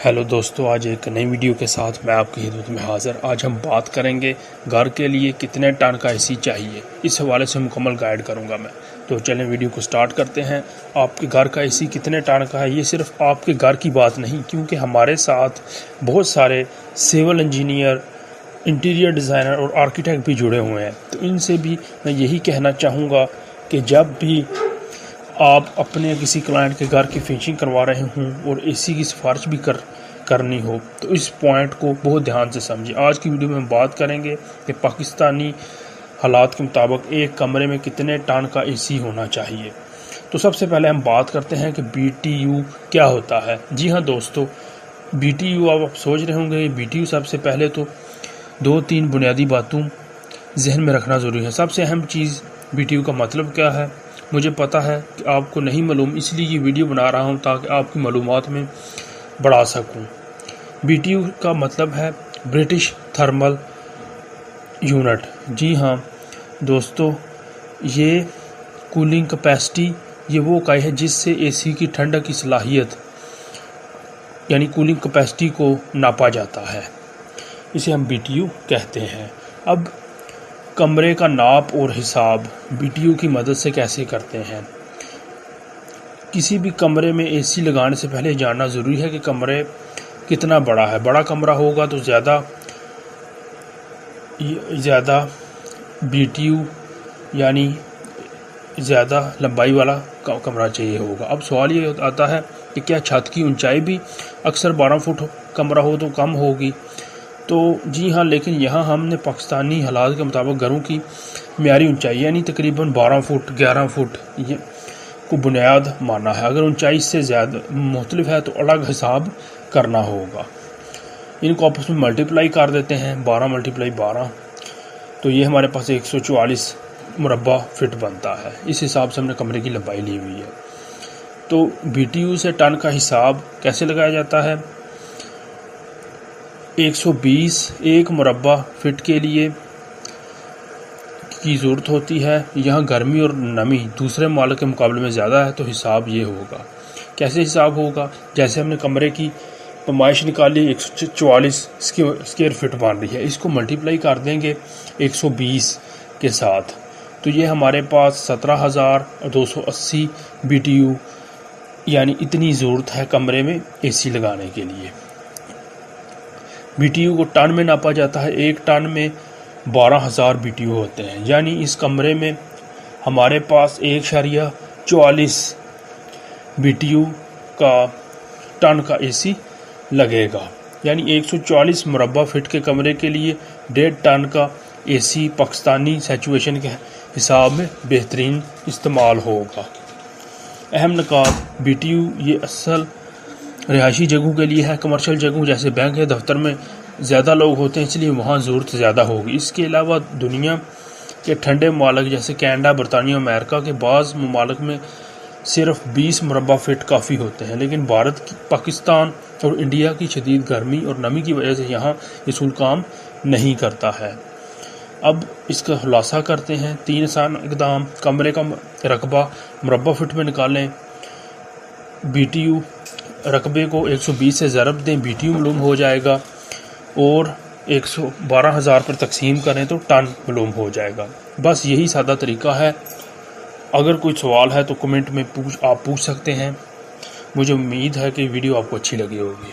Hello दोस्तों, आज एक नई वीडियो के साथ मैं आपकी खिदमत में हाज़िर। आज हम बात करेंगे घर के लिए कितने टन का एसी चाहिए। इस हवाले से मुकम्मल गाइड करूंगा मैं। तो चलें वीडियो को स्टार्ट करते हैं। आपके घर का एसी कितने टन का है, ये सिर्फ आपके घर की बात नहीं, क्योंकि हमारे साथ बहुत सारे सिविल इंजीनियर, इंटीरियर डिज़ाइनर और आर्किटेक्ट भी जुड़े हुए हैं। तो इनसे भी मैं यही कहना चाहूँगा कि जब भी आप अपने किसी क्लाइंट के घर की फिनिशिंग करवा रहे हों और एसी की सिफारिश भी करनी हो तो इस पॉइंट को बहुत ध्यान से समझें। आज की वीडियो में हम बात करेंगे कि पाकिस्तानी हालात के मुताबिक एक कमरे में कितने टन का एसी होना चाहिए। तो सबसे पहले हम बात करते हैं कि BTU क्या होता है। जी हाँ दोस्तों, BTU आप सोच रहे होंगे, BTU सबसे पहले तो 2-3 बुनियादी बातों जहन में रखना ज़रूरी है। सबसे अहम चीज़ BTU का मतलब क्या है, मुझे पता है कि आपको नहीं मालूम, इसलिए ये वीडियो बना रहा हूँ ताकि आपकी मालूमात में बढ़ा सकूँ। BTU का मतलब है ब्रिटिश थर्मल यूनिट। जी हाँ दोस्तों, ये कूलिंग कैपेसिटी, ये वो इकाई है जिससे एसी की ठंडक की सलाहियत यानी कूलिंग कैपेसिटी को नापा जाता है। इसे हम BTU कहते हैं। अब कमरे का नाप और हिसाब BTU की मदद से कैसे करते हैं। किसी भी कमरे में एसी लगाने से पहले जानना ज़रूरी है कि कमरे कितना बड़ा है। बड़ा कमरा होगा तो ज़्यादा BTU यानी ज़्यादा लंबाई वाला कमरा चाहिए होगा। अब सवाल ये आता है कि क्या छत की ऊंचाई भी अक्सर 12 फुट कमरा हो तो कम होगी। तो जी हाँ, लेकिन यहाँ हमने पाकिस्तानी हालात के मुताबिक घरों की मियारी ऊंचाई यानी तकरीबन 12 फुट 11 फुट ये को बुनियाद माना है। अगर ऊंचाई इससे ज़्यादा मुख्तलिफ है तो अलग हिसाब करना होगा। इनको आपस में मल्टीप्लाई कर देते हैं, 12 × 12, तो ये हमारे पास 144 मुरब्बा फिट बनता है। इस हिसाब से हमने कमरे की लंबाई ली हुई है। तो BTU से टन का हिसाब कैसे लगाया जाता है। 120 एक मुरब्बा फिट के लिए की ज़रूरत होती है। यहाँ गर्मी और नमी दूसरे माल के मुकाबले में ज़्यादा है, तो हिसाब ये होगा। कैसे हिसाब होगा, जैसे हमने कमरे की पैमाइश निकाली 144 स्क्वायर फिट बन रही है, इसको मल्टीप्लाई कर देंगे 120 के साथ, तो ये हमारे पास 17,280 BTU यानी इतनी ज़रूरत है कमरे में एसी लगाने के लिए। BTU को टन में नापा जाता है। एक टन में 12,000 BTU होते हैं, यानी इस कमरे में हमारे पास 1.44 BTU का टन का एसी लगेगा। यानी 140 मुरब्बा फिट के कमरे के लिए 1.5 टन का एसी पाकिस्तानी सिचुएशन के हिसाब में बेहतरीन इस्तेमाल होगा। अहम निकात, BTU ये असल रिहायशी जगहों के लिए है। कमर्शियल जगहों जैसे बैंक या दफ्तर में ज़्यादा लोग होते हैं, इसलिए वहाँ ज़रूरत ज़्यादा होगी। इसके अलावा दुनिया के ठंडे ममालिक जैसे कनाडा, बरतानिया, अमेरिका के बाज़ ममालिक में सिर्फ 20 मुरब्बा फिट काफ़ी होते हैं, लेकिन भारत, पाकिस्तान और इंडिया की शदीद गर्मी और नमी की वजह से यहाँ ये सूल काम नहीं करता है। अब इसका खुलासा करते हैं। 3 आसान इक़दाम। कमरे का रकबा मुरब्बा फिट में निकालें। BTU रकबे को 120 से ज़रब दें, BTU मालूम हो जाएगा, और 112,000 पर तकसीम करें तो टन मालूम हो जाएगा। बस यही सादा तरीका है। अगर कोई सवाल है तो कमेंट में आप पूछ सकते हैं। मुझे उम्मीद है कि वीडियो आपको अच्छी लगी होगी।